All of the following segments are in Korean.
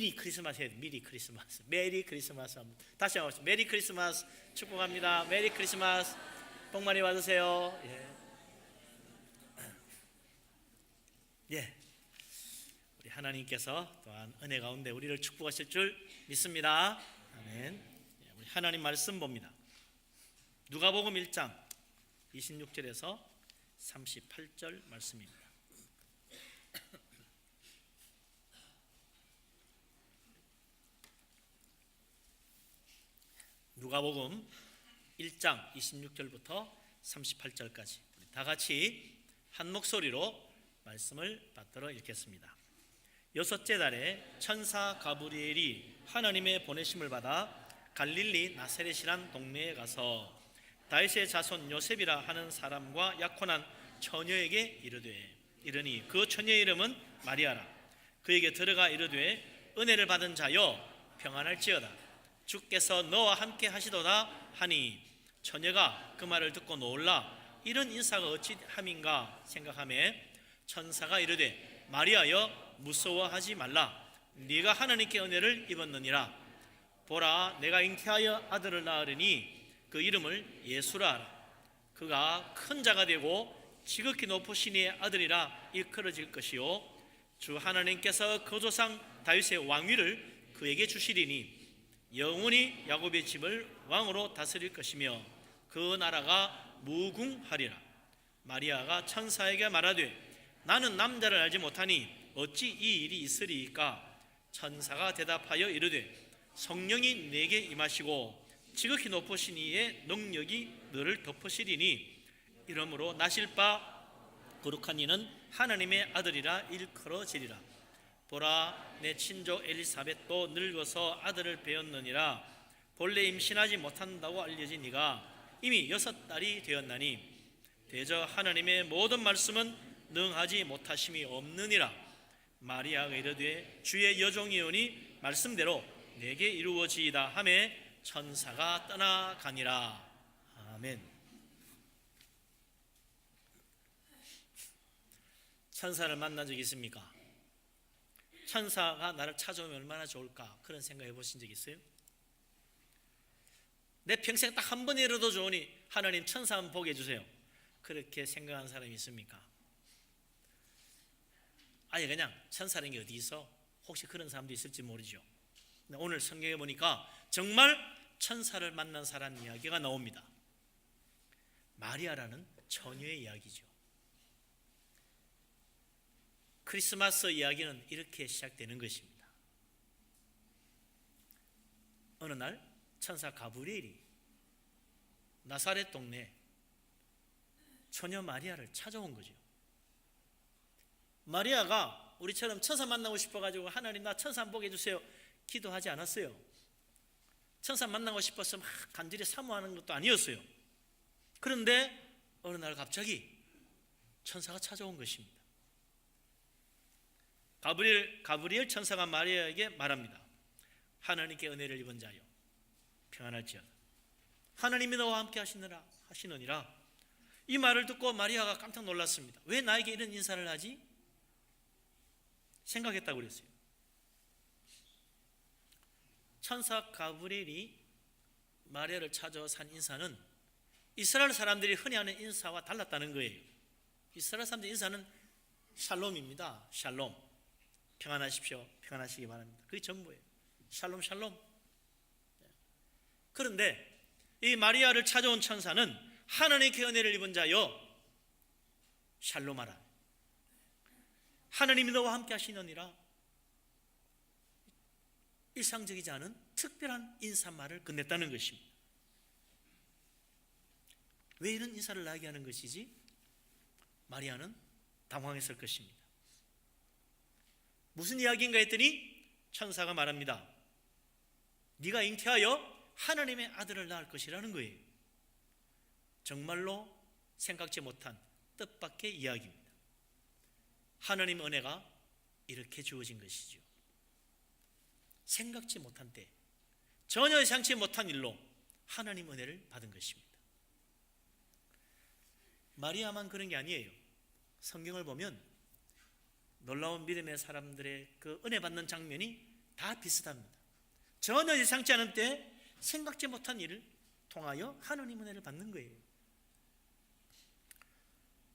미리 크리스마스 해야 돼. 미리 크리스마스. 메리 크리스마스. 다시 한번 메리 크리스마스 축복합니다. 메리 크리스마스. 복 많이 받으세요. 예. 우리 하나님께서 또한 은혜 가운데 우리를 축복하실 줄 믿습니다. 아멘. 우리 하나님 말씀 봅니다. 누가복음 1장 26절에서 38절 말씀입니다. 누가복음 1장 26절부터 38절까지 다 같이 한 목소리로 말씀을 받들어 읽겠습니다. 여섯째 달에 천사 가브리엘이 하나님의 보내심을 받아 갈릴리 나사렛이란 동네에 가서 다윗의 자손 요셉이라 하는 사람과 약혼한 처녀에게 이르니 그 처녀의 이름은 마리아라. 그에게 들어가 이르되 은혜를 받은 자여 평안할지어다. 주께서 너와 함께 하시도다 하니 처녀가 그 말을 듣고 놀라 이런 인사가 어찌 함인가 생각하매 천사가 이르되 마리아여 무서워하지 말라. 네가 하나님께 은혜를 입었느니라. 보라 내가 잉태하여 아들을 낳으리니 그 이름을 예수라 하라. 그가 큰 자가 되고 지극히 높으신 이의 아들이라 일컬어질 것이요 주 하나님께서 그 조상 다윗의 왕위를 그에게 주시리니 영원히 야곱의 집을 왕으로 다스릴 것이며 그 나라가 무궁하리라. 마리아가 천사에게 말하되 나는 남자를 알지 못하니 어찌 이 일이 있으리이까. 천사가 대답하여 이르되 성령이 내게 임하시고 지극히 높으신 이의 능력이 너를 덮으시리니 이러므로 나실 바 거룩한 이는 하나님의 아들이라 일컬어지리라. 보라 내 친족 엘리사벳도 늙어서 아들을 배었느니라. 본래 임신하지 못한다고 알려진 이가 이미 6달이 되었나니 대저 하나님의 모든 말씀은 능하지 못하심이 없느니라. 마리아가 이르되 주의 여종이오니 말씀대로 내게 이루어지이다 하매 천사가 떠나가니라. 아멘. 천사를 만난 적 있습니까? 천사가 나를 찾아오면 얼마나 좋을까 그런 생각 해보신 적 있어요? 내 평생 딱 한 번이라도 좋으니 하나님 천사 한번 보게 해주세요. 그렇게 생각하는 사람이 있습니까? 아니 그냥 천사라는 게 어디 있어? 혹시 그런 사람도 있을지 모르죠. 오늘 성경에 보니까 정말 천사를 만난 사람 이야기가 나옵니다. 마리아라는 처녀의 이야기죠. 크리스마스 이야기는 이렇게 시작되는 것입니다. 어느 날 천사 가브리엘이 나사렛 동네 처녀 마리아를 찾아온 거죠. 마리아가 우리처럼 천사 만나고 싶어가지고 하나님 나 천사 한번 보게 해주세요 기도하지 않았어요. 천사 만나고 싶어서 막 간절히 사모하는 것도 아니었어요. 그런데 어느 날 갑자기 천사가 찾아온 것입니다. 가브리엘 천사가 마리아에게 말합니다. 하나님께 은혜를 입은 자여 평안할지어다. 하나님이 너와 함께 하시느니라. 이 말을 듣고 마리아가 깜짝 놀랐습니다. 왜 나에게 이런 인사를 하지? 생각했다고 그랬어요. 천사 가브리엘이 마리아를 찾아서 한 인사는 이스라엘 사람들이 흔히 하는 인사와 달랐다는 거예요. 이스라엘 사람들 인사는 샬롬입니다. 샬롬. 평안하십시오. 평안하시기 바랍니다. 그게 전부예요. 샬롬 샬롬. 그런데 이 마리아를 찾아온 천사는 하나님께 은혜를 입은 자여 샬롬하라. 하나님이 너와 함께 하시느니라. 일상적이지 않은 특별한 인사말을 건넸다는 것입니다. 왜 이런 인사를 나에게 하는 것이지? 마리아는 당황했을 것입니다. 무슨 이야기인가 했더니 천사가 말합니다. 네가 잉태하여 하나님의 아들을 낳을 것이라는 거예요. 정말로 생각지 못한 뜻밖의 이야기입니다. 하나님의 은혜가 이렇게 주어진 것이죠. 생각지 못한 때 전혀 예상치 못한 일로 하나님 은혜를 받은 것입니다. 마리아만 그런 게 아니에요. 성경을 보면 놀라운 믿음의 사람들의 그 은혜 받는 장면이 다 비슷합니다. 전혀 예상치 않은 때 생각지 못한 일을 통하여 하나님 은혜를 받는 거예요.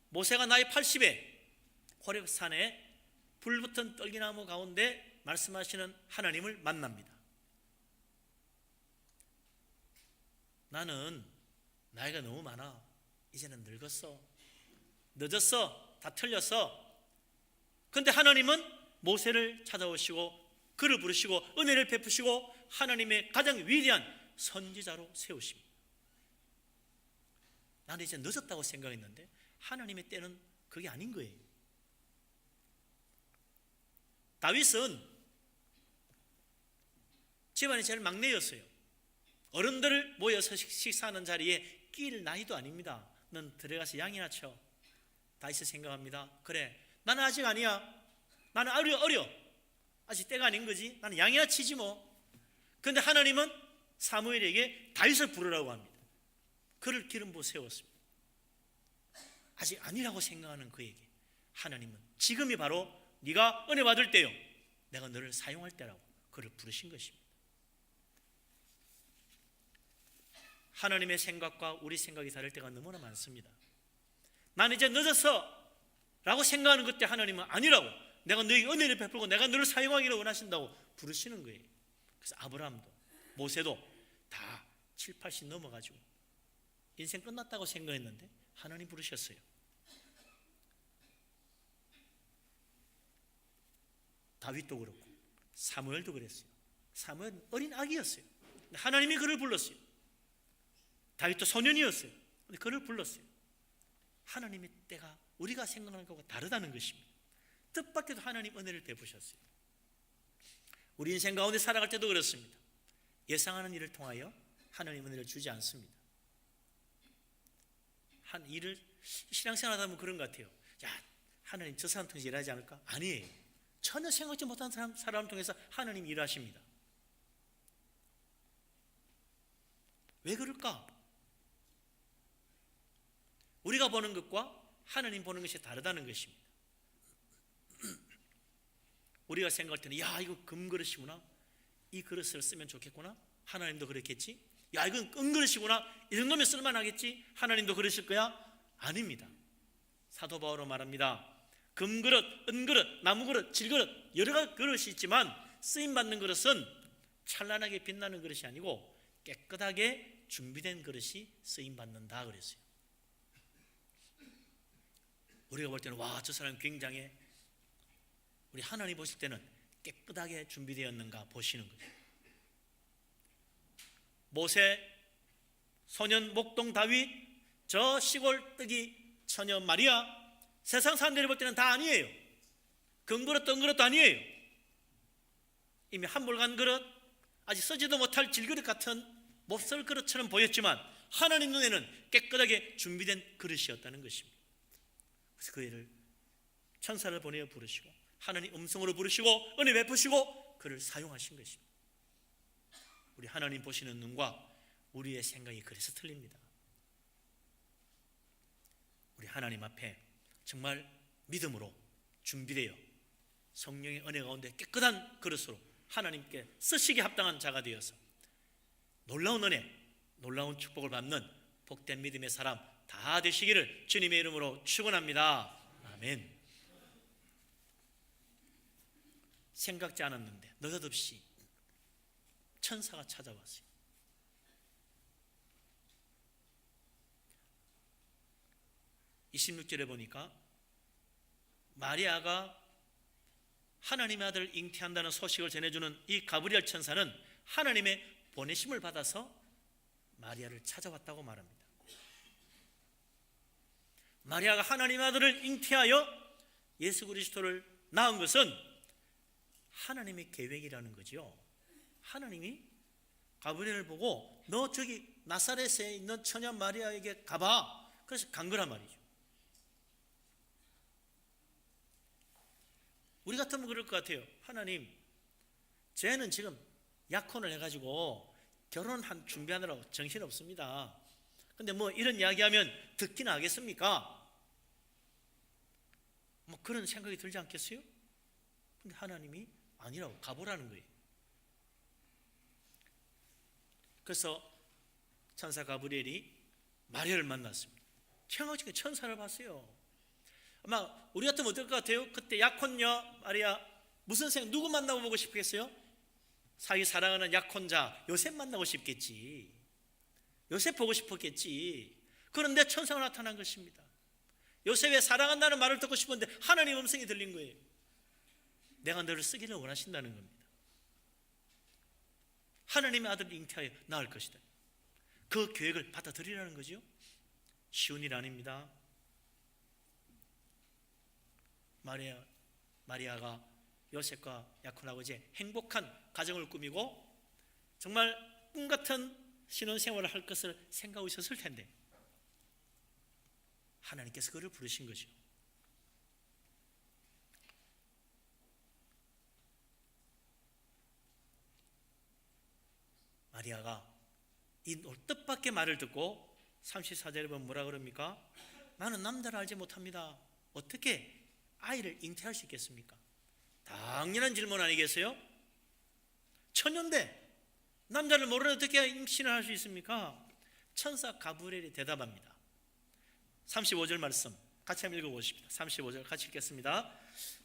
모세가 나이 80에 호렙산에 불붙은 떨기나무 가운데 말씀하시는 하나님을 만납니다. 나는 나이가 너무 많아. 이제는 늙었어. 늦었어. 다 틀렸어. 그런데 하나님은 모세를 찾아오시고 그를 부르시고 은혜를 베푸시고 하나님의 가장 위대한 선지자로 세우십니다. 나는 이제 늦었다고 생각했는데 하나님의 때는 그게 아닌 거예요. 다윗은 집안의 제일 막내였어요. 어른들을 모여서 식사하는 자리에 끼일 나이도 아닙니다. 넌 들어가서 양이나 쳐. 다윗이 생각합니다. 그래, 나는 아직 아니야. 나는 어려. 아직 때가 아닌 거지. 나는 양이나 치지 뭐. 그런데 하나님은 사무엘에게 다윗을 부르라고 합니다. 그를 기름 부어 세웠습니다. 아직 아니라고 생각하는 그에게 하나님은 지금이 바로 네가 은혜 받을 때요, 내가 너를 사용할 때라고 그를 부르신 것입니다. 하나님의 생각과 우리 생각이 다를 때가 너무나 많습니다. 나는 이제 늦었어 라고 생각하는 그때 하나님은 아니라고, 내가 너에게 은혜를 베풀고 내가 너를 사용하기를 원하신다고 부르시는 거예요. 그래서 아브라함도 모세도 다 7, 80 넘어가지고 인생 끝났다고 생각했는데 하나님 부르셨어요. 다윗도 그렇고 사무엘도 그랬어요. 사무엘은 어린 아기였어요. 하나님이 그를 불렀어요. 다윗도 소년이었어요. 근데 그를 불렀어요. 하나님의 때가 우리가 생각하는 것과 다르다는 것입니다. 뜻밖에도 하나님 은혜를 베푸셨어요. 우리 인생 가운데 살아갈 때도 그렇습니다. 예상하는 일을 통하여 하나님 은혜를 주지 않습니다. 한 일을 신앙생활 하다 보면 그런 것 같아요. 야, 하나님 저 사람 통해서 일하지 않을까? 아니에요. 전혀 생각지 못한 사람을 통해서 하나님 일하십니다. 왜 그럴까? 우리가 보는 것과 하나님 보는 것이 다르다는 것입니다. 우리가 생각할 때는 야, 이거 금그릇이구나, 이 그릇을 쓰면 좋겠구나, 하나님도 그랬겠지. 야, 이건 은그릇이구나, 이 정도면 쓸만하겠지, 하나님도 그러실 거야. 아닙니다. 사도 바울은 말합니다. 금그릇, 은그릇, 나무그릇, 질그릇, 여러 가지 그릇이 있지만 쓰임받는 그릇은 찬란하게 빛나는 그릇이 아니고 깨끗하게 준비된 그릇이 쓰임받는다 그랬어요. 우리가 볼 때는 와, 저 사람 굉장해. 우리 하나님 보실 때는 깨끗하게 준비되었는가 보시는 거죠. 모세, 소년 목동 다윗, 저 시골 뜨기 처녀 마리아, 세상 사람들이 볼 때는 다 아니에요. 금그릇도 은그릇도 아니에요. 이미 한물간 그릇, 아직 쓰지도 못할 질그릇 같은 몹쓸 그릇처럼 보였지만 하나님 눈에는 깨끗하게 준비된 그릇이었다는 것입니다. 그래서 그 애를 천사를 보내어 부르시고 하나님 음성으로 부르시고 은혜 베푸시고 그를 사용하신 것입니다. 우리 하나님 보시는 눈과 우리의 생각이 그래서 틀립니다. 우리 하나님 앞에 정말 믿음으로 준비되어 성령의 은혜 가운데 깨끗한 그릇으로 하나님께 쓰시기 합당한 자가 되어서 놀라운 은혜, 놀라운 축복을 받는 복된 믿음의 사람 다 되시기를 주님의 이름으로 축원합니다. 아멘. 생각지 않았는데 느닷없이 천사가 찾아왔어요. (26절에) 보니까 마리아가 하나님의 아들을 잉태한다는 소식을 전해주는 이 가브리엘 천사는 하나님의 보내심을 받아서 마리아를 찾아왔다고 말합니다. 마리아가 하나님의 아들을 잉태하여 예수 그리스도를 낳은 것은 하나님의 계획이라는 거죠. 하나님이 가브리엘을 보고 너 저기 나사렛에 있는 처녀 마리아에게 가봐. 그래서 간 거란 말이죠. 우리 같으면 그럴 것 같아요. 하나님, 쟤는 지금 약혼을 해가지고 결혼한 준비하느라고 정신없습니다. 근데 뭐 이런 이야기하면 듣기는 하겠습니까? 뭐 그런 생각이 들지 않겠어요? 근데 하나님이 아니라고 가보라는 거예요. 그래서 천사 가브리엘이 마리아를 만났습니다. 청하지게 천사를 봤어요. 아마 우리 같으면 어떨 것 같아요? 그때 약혼녀 마리아 무슨 생각, 누구 만나보고 싶겠어요? 자기 사랑하는 약혼자 요셉 만나고 싶겠지. 요셉 보고 싶었겠지. 그런데 천사가 나타난 것입니다. 요셉의 사랑한다는 말을 듣고 싶은데 하나님 음성이 들린 거예요. 내가 너를 쓰기를 원하신다는 겁니다. 하나님의 아들을 잉태하여 낳을 것이다. 그 계획을 받아들이라는 거죠. 쉬운 일 아닙니다. 마리아가 요셉과 약혼하고 이제 행복한 가정을 꾸미고 정말 꿈같은 신혼생활을 할 것을 생각하고 있었을 텐데 하나님께서 그를 부르신 거죠. 마리아가 이 뜻밖의 말을 듣고 34절에 보면 뭐라 그럽니까? 나는 남자를 알지 못합니다. 어떻게 아이를 잉태할 수 있겠습니까? 당연한 질문 아니겠어요? 처녀인데 남자를 모르는 어떻게 임신을 할 수 있습니까? 천사 가브리엘이 대답합니다. 35절 말씀 같이 한번 읽어보십시다. 35절 같이 읽겠습니다.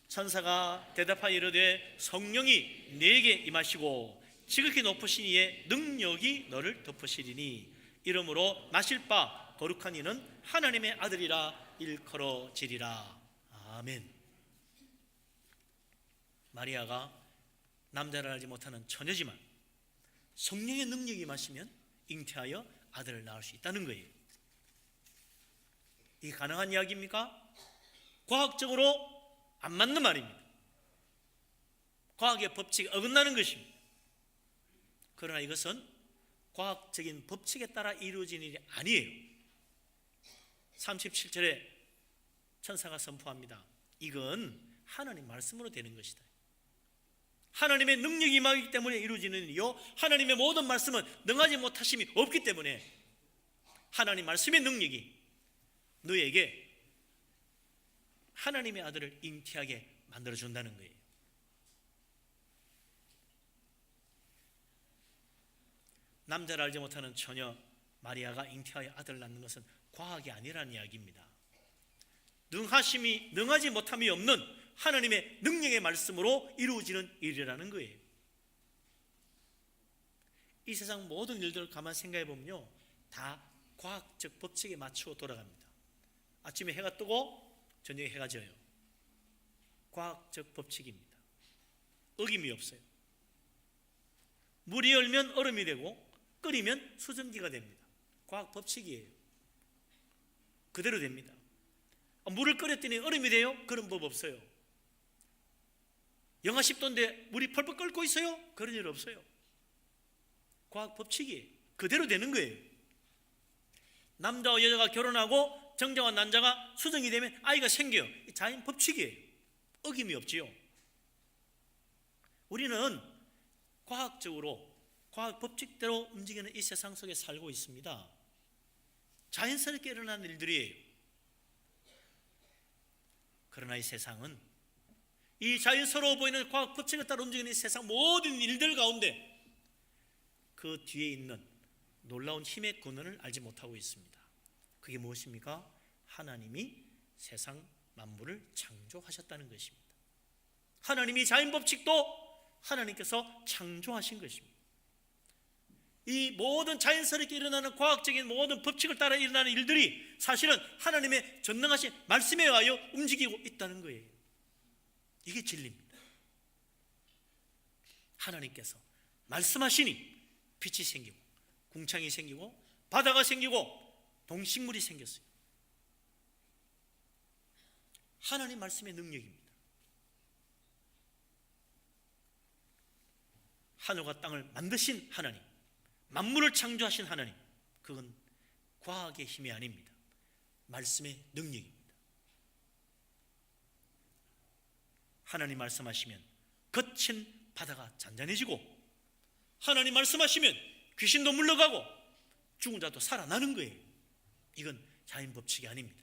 천사가 대답하여 이르되 성령이 네게 임하시고 지극히 높으신 이의 능력이 너를 덮으시리니 이러므로 나실 바 거룩한 이는 하나님의 아들이라 일컬어지리라. 아멘. 마리아가 남자를 알지 못하는 처녀지만 성령의 능력이 임하시면 잉태하여 아들을 낳을 수 있다는 거예요. 이게 가능한 이야기입니까? 과학적으로 안 맞는 말입니다. 과학의 법칙에 어긋나는 것입니다. 그러나 이것은 과학적인 법칙에 따라 이루어진 일이 아니에요. 37절에 천사가 선포합니다. 이건 하나님 말씀으로 되는 것이다. 하나님의 능력이 임하기 때문에 이루어지는 일이요, 하나님의 모든 말씀은 능하지 못하심이 없기 때문에 하나님 말씀의 능력이 너에게 하나님의 아들을 잉태하게 만들어준다는 거예요. 남자를 알지 못하는 처녀 마리아가 잉태하여 아들을 낳는 것은 과학이 아니라는 이야기입니다. 능하지 못함이 없는 하나님의 능력의 말씀으로 이루어지는 일이라는 거예요. 이 세상 모든 일들을 가만 생각해 보면요, 다 과학적 법칙에 맞추어 돌아갑니다. 아침에 해가 뜨고 저녁에 해가 져요. 과학적 법칙입니다. 어김이 없어요. 물이 얼면 얼음이 되고 끓이면 수증기가 됩니다. 과학 법칙이에요. 그대로 됩니다. 물을 끓였더니 얼음이 돼요? 그런 법 없어요. 영하 10도인데 물이 펄펄 끓고 있어요? 그런 일 없어요. 과학 법칙이에요. 그대로 되는 거예요. 남자와 여자가 결혼하고 정정한 난자가 수정이 되면 아이가 생겨요. 자연 법칙이에요. 어김이 없지요. 우리는 과학적으로 과학 법칙대로 움직이는 이 세상 속에 살고 있습니다. 자연스럽게 일어나는 일들이에요. 그러나 이 세상은 이 자연스러워 보이는 과학 법칙에 따라 움직이는 이 세상 모든 일들 가운데 그 뒤에 있는 놀라운 힘의 근원을 알지 못하고 있습니다. 그게 무엇입니까? 하나님이 세상 만물을 창조하셨다는 것입니다. 하나님이 자연 법칙도 하나님께서 창조하신 것입니다. 이 모든 자연스럽게 일어나는 과학적인 모든 법칙을 따라 일어나는 일들이 사실은 하나님의 전능하신 말씀에 의하여 움직이고 있다는 거예요. 이게 진리입니다. 하나님께서 말씀하시니 빛이 생기고 궁창이 생기고 바다가 생기고 동식물이 생겼어요. 하나님 말씀의 능력입니다. 하늘과 땅을 만드신 하나님, 만물을 창조하신 하나님, 그건 과학의 힘이 아닙니다. 말씀의 능력입니다. 하나님 말씀하시면 거친 바다가 잔잔해지고, 하나님 말씀하시면 귀신도 물러가고 죽은 자도 살아나는 거예요. 이건 자연 법칙이 아닙니다.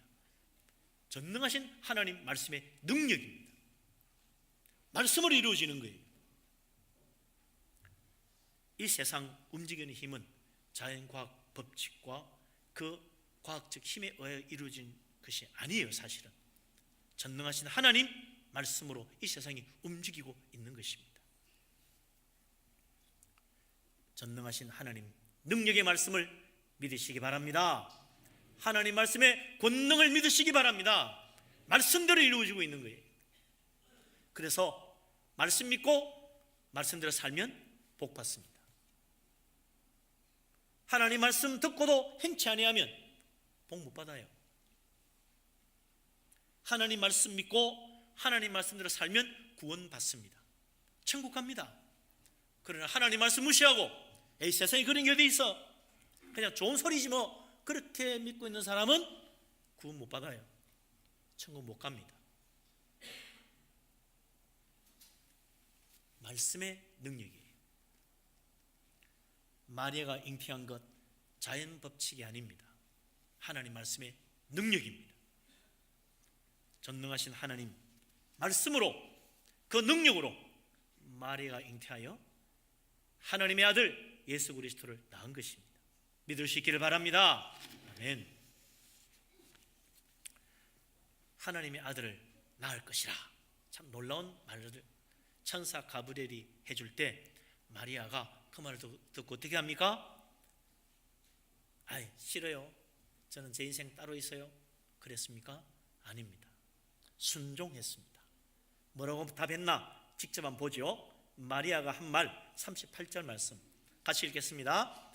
전능하신 하나님 말씀의 능력입니다. 말씀으로 이루어지는 거예요. 이 세상 움직이는 힘은 자연과학 법칙과 그 과학적 힘에 의해 이루어진 것이 아니에요. 사실은 전능하신 하나님 말씀으로 이 세상이 움직이고 있는 것입니다. 전능하신 하나님 능력의 말씀을 믿으시기 바랍니다. 하나님 말씀의 권능을 믿으시기 바랍니다. 말씀대로 이루어지고 있는 거예요. 그래서 말씀 믿고 말씀대로 살면 복 받습니다. 하나님 말씀 듣고도 행치 아니하면 복 못 받아요. 하나님 말씀 믿고 하나님 말씀대로 살면 구원 받습니다. 천국 갑니다. 그러나 하나님 말씀 무시하고 에이 세상에 그런 게 어디 있어, 그냥 좋은 소리지 뭐, 그렇게 믿고 있는 사람은 구원 못 받아요. 천국 못 갑니다. 말씀의 능력이에요. 마리아가 잉태한 것 자연 법칙이 아닙니다. 하나님 말씀의 능력입니다. 전능하신 하나님 말씀으로, 그 능력으로 마리아가 잉태하여 하나님의 아들 예수 그리스도를 낳은 것입니다. 믿을 수 있기를 바랍니다. 아멘. 하나님의 아들을 낳을 것이라, 참 놀라운 말을 천사 가브리엘이 해줄 때 마리아가 그 말을 듣고 어떻게 합니까? 아이 싫어요, 저는 제 인생 따로 있어요, 그랬습니까? 아닙니다. 순종했습니다. 뭐라고 답했나? 직접 한번 보죠. 마리아가 한 말 38절 말씀 같이 읽겠습니다.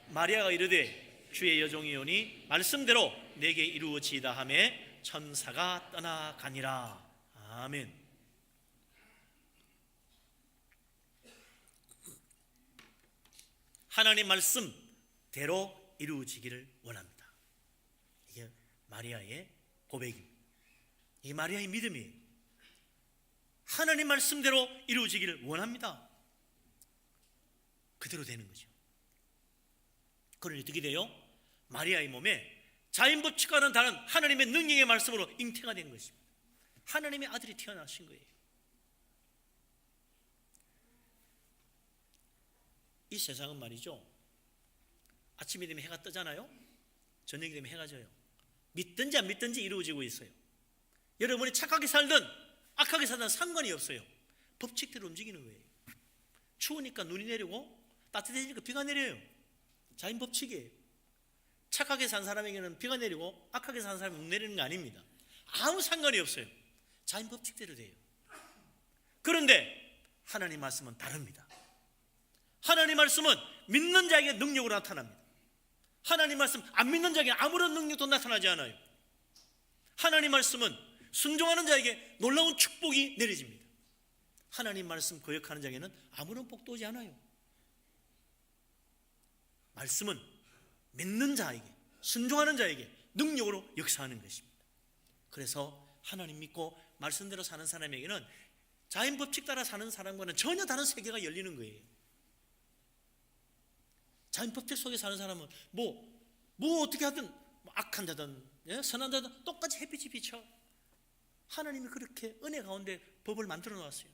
마리아가 이르되 주의 여종이오니 말씀대로 내게 이루어지이다 하매 천사가 떠나가니라. 아멘. 하나님 말씀대로 이루어지기를 원합니다. 이게 마리아의 고백입니다. 이 마리아의 믿음이에요. 하나님 말씀대로 이루어지기를 원합니다. 그대로 되는 거죠. 그러니 어떻게 돼요? 마리아의 몸에 자연법칙과는 다른 하나님의 능력의 말씀으로 잉태가 된 것입니다. 하나님의 아들이 태어나신 거예요. 이 세상은 말이죠, 아침이 되면 해가 뜨잖아요. 저녁이 되면 해가 져요. 믿든지 안 믿든지 이루어지고 있어요. 여러분이 착하게 살든 악하게 살든 상관이 없어요. 법칙대로 움직이는 거예요. 추우니까 눈이 내리고 따뜻해지니까 비가 내려요. 자연 법칙이에요. 착하게 산 사람에게는 비가 내리고 악하게 산 사람은 눈 내리는 거 아닙니다. 아무 상관이 없어요. 자연 법칙대로 돼요. 그런데 하나님 말씀은 다릅니다. 하나님 말씀은 믿는 자에게 능력으로 나타납니다. 하나님 말씀 안 믿는 자에게 아무런 능력도 나타나지 않아요. 하나님 말씀은 순종하는 자에게 놀라운 축복이 내려집니다. 하나님 말씀 거역하는 자에게는 아무런 복도 오지 않아요. 말씀은 믿는 자에게, 순종하는 자에게 능력으로 역사하는 것입니다. 그래서 하나님 믿고 말씀대로 사는 사람에게는 자연 법칙 따라 사는 사람과는 전혀 다른 세계가 열리는 거예요. 자연 법칙 속에 사는 사람은 뭐 어떻게 하든 악한 자든 선한 자든 똑같이 햇빛이 비쳐. 하나님이 그렇게 은혜 가운데 법을 만들어 놨어요.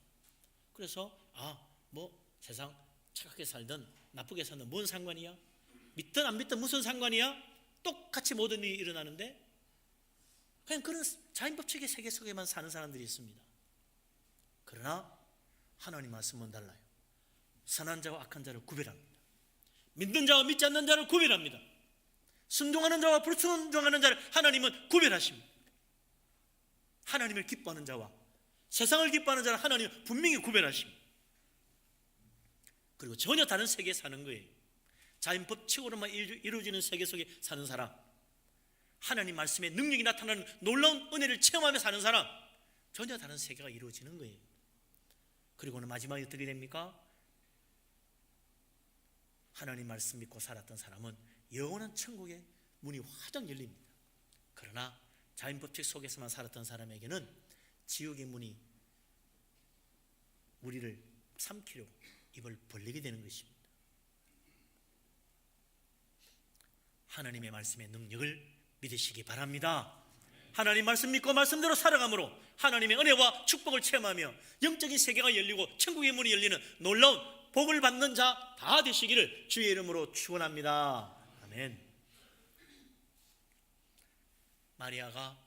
그래서 세상 착하게 살든 나쁘게 살든 뭔 상관이야? 믿든 안 믿든 무슨 상관이야? 똑같이 모든 일이 일어나는데 그냥 그런 자연 법칙의 세계 속에만 사는 사람들이 있습니다. 그러나 하나님 말씀은 달라요. 선한 자와 악한 자를 구별합니다. 믿는 자와 믿지 않는 자를 구별합니다. 순종하는 자와 불순종하는 자를 하나님은 구별하십니다. 하나님을 기뻐하는 자와 세상을 기뻐하는 자를 하나님은 분명히 구별하십니다. 그리고 전혀 다른 세계에 사는 거예요. 자연 법칙으로만 이루어지는 세계 속에 사는 사람, 하나님 말씀의 능력이 나타나는 놀라운 은혜를 체험하며 사는 사람, 전혀 다른 세계가 이루어지는 거예요. 그리고는 마지막에 어떻게 됩니까? 하나님 말씀 믿고 살았던 사람은 영원한 천국의 문이 활짝 열립니다. 그러나 자연 법칙 속에서만 살았던 사람에게는 지옥의 문이 우리를 삼키려고 입을 벌리게 되는 것입니다. 하나님의 말씀의 능력을 믿으시기 바랍니다. 하나님 말씀 믿고 말씀대로 살아감으로 하나님의 은혜와 축복을 체험하며 영적인 세계가 열리고 천국의 문이 열리는 놀라운 복을 받는 자 다 되시기를 주의 이름으로 축원합니다. 아멘. 마리아가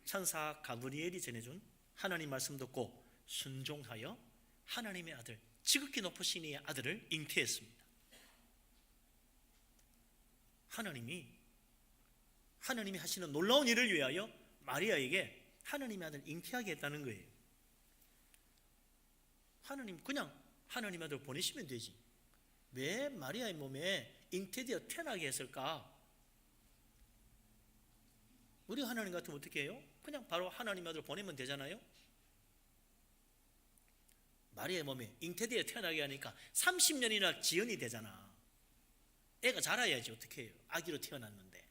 천사 가브리엘이 전해준 하나님 말씀 듣고 순종하여 하나님의 아들, 지극히 높으신 이의 아들을 잉태했습니다. 하나님이 하시는 놀라운 일을 위하여 마리아에게 하나님의 아들 잉태하게 했다는 거예요. 하나님 그냥 하나님의 아들 보내시면 되지, 왜 마리아의 몸에 잉태되어 태어나게 했을까? 우리 하나님 같으면 어떻게 해요? 그냥 바로 하나님의 아들 보내면 되잖아요. 마리아의 몸에 잉태되어 태어나게 하니까 30년이나 지연이 되잖아. 애가 자라야지 어떻게 해요? 아기로 태어났는데.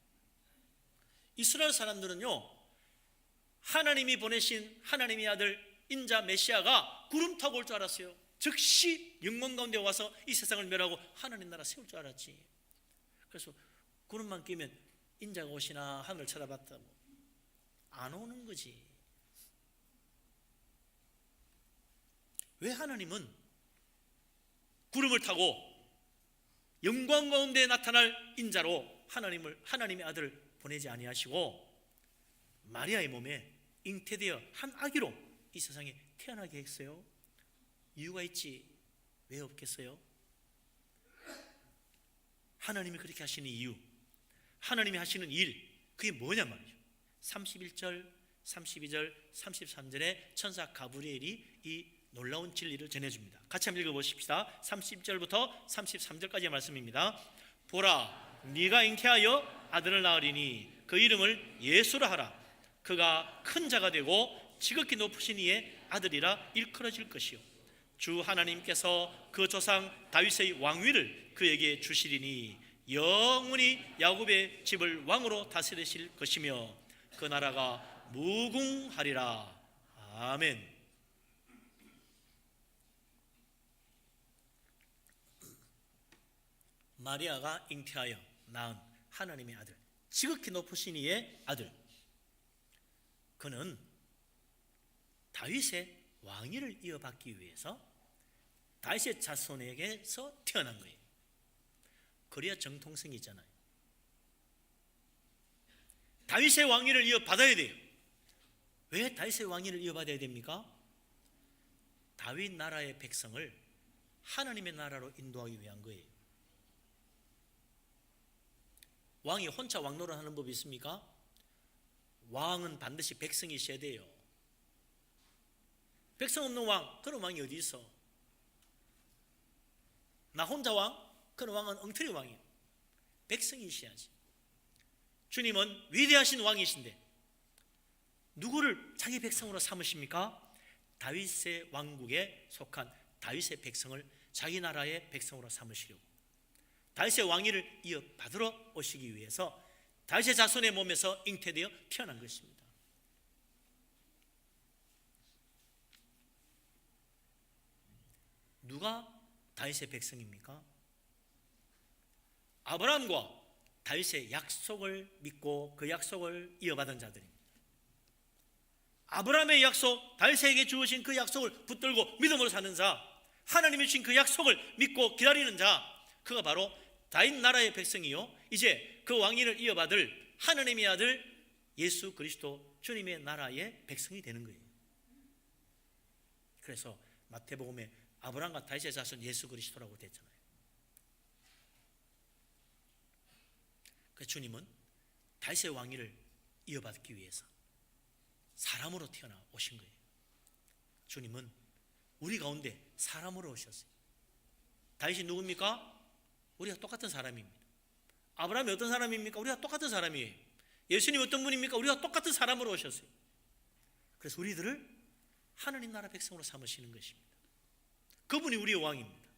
이스라엘 사람들은요, 하나님이 보내신 하나님의 아들 인자 메시아가 구름 타고 올 줄 알았어요. 즉시 영광 가운데 와서 이 세상을 멸하고 하나님 나라 세울 줄 알았지. 그래서 구름만 끼면 인자가 오시나 하늘 쳐다봤다고 안 오는 거지. 왜 하나님은 구름을 타고 영광 가운데 나타날 인자로 하나님의 아들을 보내지 아니하시고 마리아의 몸에 잉태되어 한 아기로 이 세상에 태어나게 했어요? 이유가 있지. 왜 없겠어요? 하나님이 그렇게 하시는 이유, 하나님이 하시는 일, 그게 뭐냐 말이죠. 31절, 32절, 33절에 천사 가브리엘이 이 놀라운 진리를 전해줍니다. 같이 한번 읽어보십시다. 30절부터 33절까지의 말씀입니다. 보라, 네가 잉태하여 아들을 낳으리니 그 이름을 예수라 하라. 그가 큰 자가 되고 지극히 높으신 이의 아들이라 일컬어질 것이요, 주 하나님께서 그 조상 다윗의 왕위를 그에게 주시리니 영원히 야곱의 집을 왕으로 다스리실 것이며 그 나라가 무궁하리라. 아멘. 마리아가 잉태하여 낳은 하나님의 아들, 지극히 높으신 이의 아들, 그는 다윗의 왕위를 이어받기 위해서 다윗의 자손에게서 태어난 거예요. 그래야 정통성이 있잖아요. 다윗의 왕위를 이어받아야 돼요. 왜 다윗의 왕위를 이어받아야 됩니까? 다윗 나라의 백성을 하나님의 나라로 인도하기 위한 거예요. 왕이 혼자 왕노릇하는 법이 있습니까? 왕은 반드시 백성이 있어야 돼요. 백성 없는 왕, 그런 왕이 어디 있어? 나 혼자 왕? 그런 왕은 엉터리 왕이에요. 백성이 있어야지. 주님은 위대하신 왕이신데 누구를 자기 백성으로 삼으십니까? 다윗의 왕국에 속한 다윗의 백성을 자기 나라의 백성으로 삼으시려고, 다윗의 왕위를 이어받으러 오시기 위해서 다윗의 자손의 몸에서 잉태되어 태어난 것입니다. 누가 다윗의 백성입니까? 아브라함과 다윗의 약속을 믿고 그 약속을 이어받은 자들입니다. 아브라함의 약속, 다윗에게 주어진 그 약속을 붙들고 믿음으로 사는 자, 하나님이 주신 그 약속을 믿고 기다리는 자, 그가 바로 다윗 나라의 백성이요, 이제 그 왕위를 이어받을 하나님의 아들 예수 그리스도 주님의 나라의 백성이 되는 거예요. 그래서 마태복음에 아브라함과 다윗의 자손 예수 그리스도라고 됐잖아요. 그 주님은 다윗의 왕위를 이어받기 위해서 사람으로 태어나 오신 거예요. 주님은 우리 가운데 사람으로 오셨어요. 다윗이 누굽니까? 우리가 똑같은 사람입니다. 아브라함이 어떤 사람입니까? 우리가 똑같은 사람이에요. 예수님 어떤 분입니까? 우리가 똑같은 사람으로 오셨어요. 그래서 우리들을 하나님 나라 백성으로 삼으시는 것입니다. 그분이 우리의 왕입니다.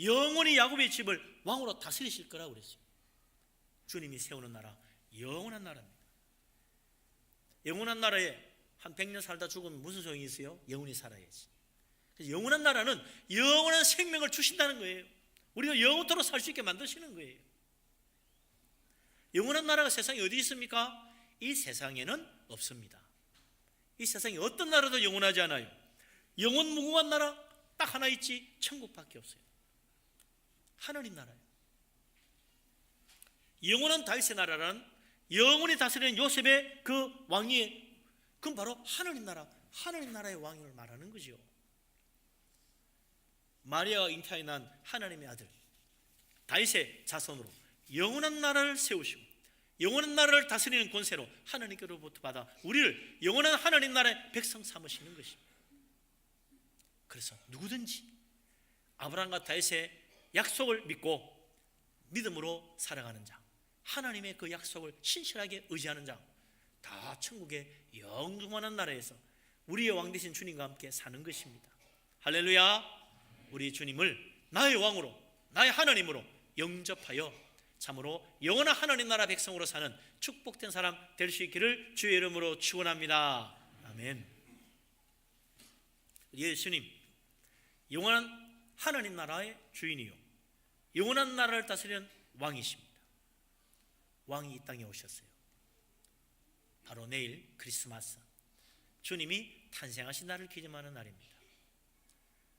영원히 야곱의 집을 왕으로 다스리실 거라고 그랬어요. 주님이 세우는 나라, 영원한 나라입니다. 영원한 나라에 한 100년 살다 죽으면 무슨 소용이 있어요? 영원히 살아야지. 그래서 영원한 나라는 영원한 생명을 주신다는 거예요. 우리가 영원토록 살 수 있게 만드시는 거예요. 영원한 나라가 세상에 어디 있습니까? 이 세상에는 없습니다. 이 세상에 어떤 나라도 영원하지 않아요. 영원무궁한 나라, 딱 하나 있지, 천국밖에 없어요. 하나님 나라예요. 영원한 다윗의 나라란 영원히 다스리는 요셉의 그 왕위에, 그건 바로 하나님 나라의 왕임을 말하는 거죠. 마리아가 잉태하여 난 하나님의 아들 다윗의 자손으로 영원한 나라를 세우시고 영원한 나라를 다스리는 권세로 하나님께로부터 받아 우리를 영원한 하나님 나라의 백성 삼으시는 것입니다. 그래서 누구든지 아브라함과 다윗의 약속을 믿고 믿음으로 살아가는 자, 하나님의 그 약속을 신실하게 의지하는 자, 다 천국의 영원한 나라에서 우리의 왕 되신 주님과 함께 사는 것입니다. 할렐루야. 우리 주님을 나의 왕으로, 나의 하나님으로 영접하여 참으로 영원한 하나님 나라 백성으로 사는 축복된 사람 될 수 있기를 주의 이름으로 축원합니다. 아멘. 예수님 영원한 하나님 나라의 주인이요 영원한 나라를 다스리는 왕이십니다. 왕이 이 땅에 오셨어요. 바로 내일 크리스마스, 주님이 탄생하신 날을 기념하는 날입니다.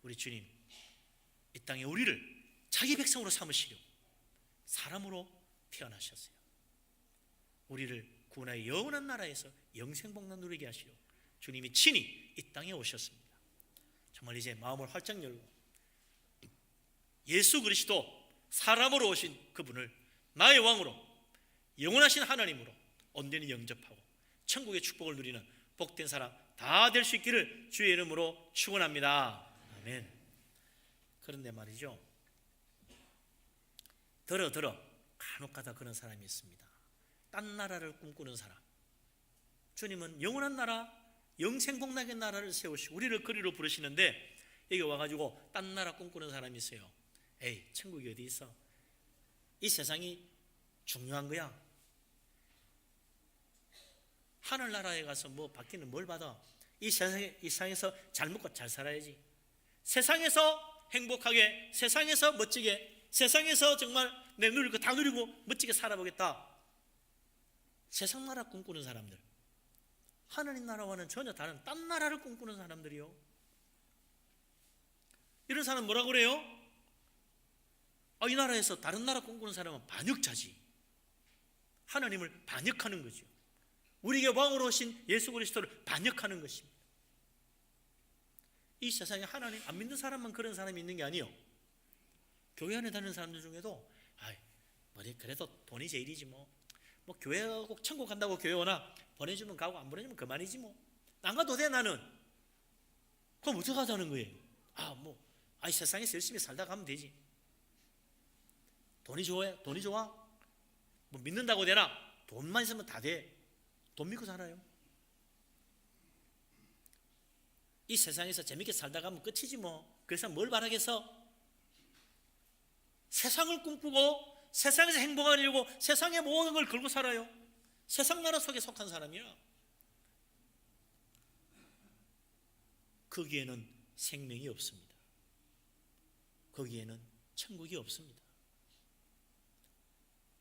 우리 주님 이 땅에 우리를 자기 백성으로 삼으시려 사람으로 태어나셨어요. 우리를 구원하여 영원한 나라에서 영생복락 누리게 하시려 주님이 친히 이 땅에 오셨습니다. 정말 이제 마음을 활짝 열고 예수 그리스도 사람으로 오신 그분을 나의 왕으로 영원하신 하나님으로 온전히 영접하고 천국의 축복을 누리는 복된 사람 다 될 수 있기를 주의 이름으로 축원합니다. 아멘. 그런데 말이죠, 들어 간혹가다 그런 사람이 있습니다. 딴 나라를 꿈꾸는 사람. 주님은 영원한 나라, 영생복락의 나라를 세우시고 우리를 그리로 부르시는데 여기 와가지고 딴 나라 꿈꾸는 사람이 있어요. 에이, 천국이 어디 있어? 이 세상이 중요한 거야. 하늘나라에 가서 뭐 받기는 뭘 받아? 이 세상에서 잘 먹고 잘 살아야지. 세상에서 행복하게, 세상에서 멋지게, 세상에서 정말 내 누릴 거 다 누리고 멋지게 살아보겠다. 세상 나라 꿈꾸는 사람들, 하나님 나라와는 전혀 다른 딴 나라를 꿈꾸는 사람들이요. 이런 사람 뭐라고 그래요? 이 나라에서 다른 나라 꿈꾸는 사람은 반역자지. 하나님을 반역하는 거죠. 우리에게 왕으로 오신 예수 그리스도를 반역하는 것입니다. 이 세상에 하나님 안 믿는 사람만 그런 사람이 있는 게 아니에요. 교회 안에 다니는 사람들 중에도 그래도 돈이 제일이지 뭐 교회 꼭 천국 간다고 교회 오나 보내주면 가고 안 보내주면 그만이지 뭐 안 가도 돼 나는. 그럼 어떻게 하자는 거예요? 세상에서 열심히 살다 가면 되지. 돈이 좋아? 뭐 믿는다고 되나? 돈만 있으면 다 돼. 돈 믿고 살아요. 이 세상에서 재밌게 살다 가면 끝이지 뭐. 그래서 뭘 바라겠어? 세상을 꿈꾸고 세상에서 행복하려고 세상의 모든 걸 걸고 살아요. 세상 나라 속에 속한 사람이야. 거기에는 생명이 없습니다. 거기에는 천국이 없습니다.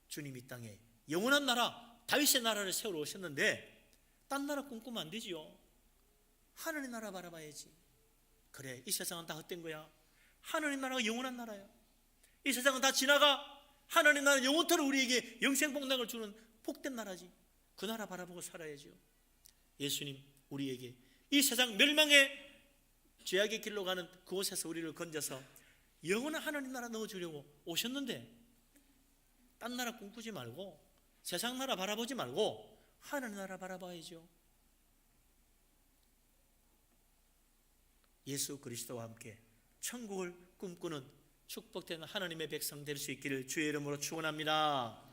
주님 이 땅에 영원한 나라, 다윗의 나라를 세우러 오셨는데 딴 나라 꿈꾸면 안 되지요. 하나님 나라 바라봐야지. 그래, 이 세상은 다 헛된 거야. 하나님 나라가 영원한 나라야. 이 세상은 다 지나가. 하나님 나라는 영원토록 우리에게 영생복락을 주는 복된 나라지. 그 나라 바라보고 살아야죠. 예수님 우리에게 이 세상 멸망의 죄악의 길로 가는 그곳에서 우리를 건져서 영원한 하나님 나라 넣어주려고 오셨는데 딴 나라 꿈꾸지 말고 세상 나라 바라보지 말고 하나님 나라 바라봐야죠. 예수 그리스도와 함께 천국을 꿈꾸는 축복된 하나님의 백성 될 수 있기를 주의 이름으로 축원합니다.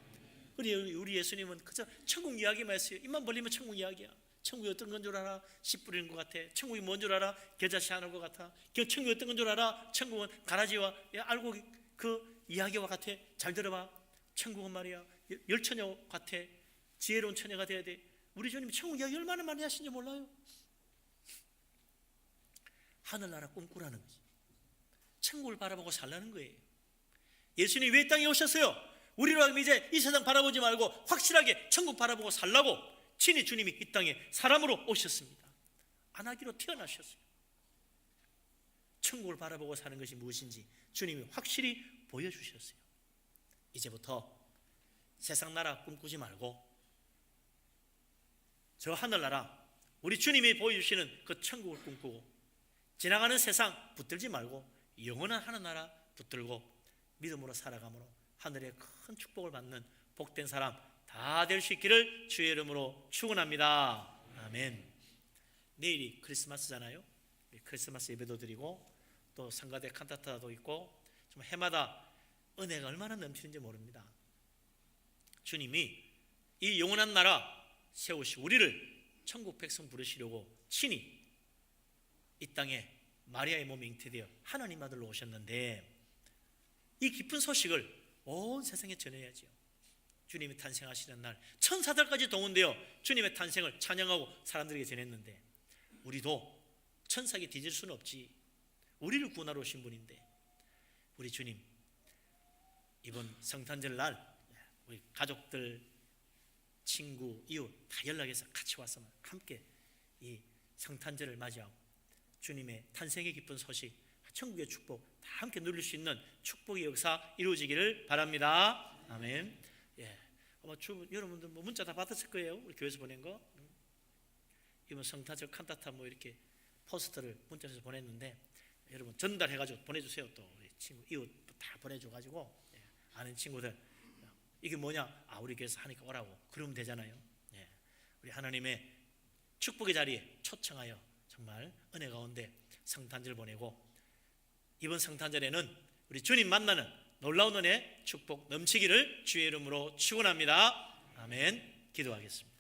우리 예수님은 그저 천국 이야기만 했어요. 입만 벌리면 천국 이야기야. 천국이 어떤 건 줄 알아? 씨 뿌리는 것 같아. 천국이 뭔 줄 알아? 겨자씨 하는 것 같아. 천국이 어떤 건 줄 알아? 천국은 가라지와 알고 그 이야기와 같아. 잘 들어봐. 천국은 말이야 열처녀 같아. 지혜로운 처녀가 돼야 돼. 우리 주님 천국 이야기 얼마나 많이 하시는지 몰라요? 하늘나라 꿈꾸라는 거지. 천국을 바라보고 살라는 거예요. 예수님이 왜 땅에 오셨어요? 우리로 하면 이제 이 세상 바라보지 말고 확실하게 천국 바라보고 살라고 친히 주님이 이 땅에 사람으로 오셨습니다. 안 하기로 태어나셨어요. 천국을 바라보고 사는 것이 무엇인지 주님이 확실히 보여주셨어요. 이제부터 세상 나라 꿈꾸지 말고 저 하늘나라, 우리 주님이 보여주시는 그 천국을 꿈꾸고 지나가는 세상 붙들지 말고 영원한 하늘나라 붙들고 믿음으로 살아감으로 하늘의 큰 축복을 받는 복된 사람 다 될 수 있기를 주의 이름으로 축원합니다. 아멘. 내일이 크리스마스잖아요. 크리스마스 예배도 드리고 또 성가대 칸타타도 있고 좀 해마다 은혜가 얼마나 넘치는지 모릅니다. 주님이 이 영원한 나라 세우시고 우리를 천국 백성 부르시려고 친히 이 땅에 마리아의 몸에 잉태되어 하나님 아들로 오셨는데 이 기쁜 소식을 온 세상에 전해야지요. 주님이 탄생하시는 날 천사들까지 동원되어 주님의 탄생을 찬양하고 사람들에게 전했는데 우리도 천사에게 뒤질 수는 없지. 우리를 구원하러 오신 분인데 우리 주님 이번 성탄절 날 우리 가족들, 친구, 이웃 다 연락해서 같이 와서 함께 이 성탄절을 맞이하고 주님의 탄생의 기쁜 소식, 천국의 축복 다 함께 누릴 수 있는 축복의 역사 이루어지기를 바랍니다. 아멘. 예, 아마 여러분들 뭐 문자 다 받았을 거예요. 우리 교회에서 보낸 거. 이번 성탄절 칸타타 뭐 이렇게 포스터를 문자에서 보냈는데 여러분 전달해가지고 보내주세요. 또 우리 친구, 이웃 다 보내줘가지고 아는 친구들 이게 뭐냐? 아, 우리 교회에서 하니까 오라고 그러면 되잖아요. 예. 우리 하나님의 축복의 자리에 초청하여 정말 은혜 가운데 성탄절 보내고 이번 성탄절에는 우리 주님 만나는 놀라운 은혜 축복 넘치기를 주의 이름으로 축원합니다. 아멘. 기도하겠습니다.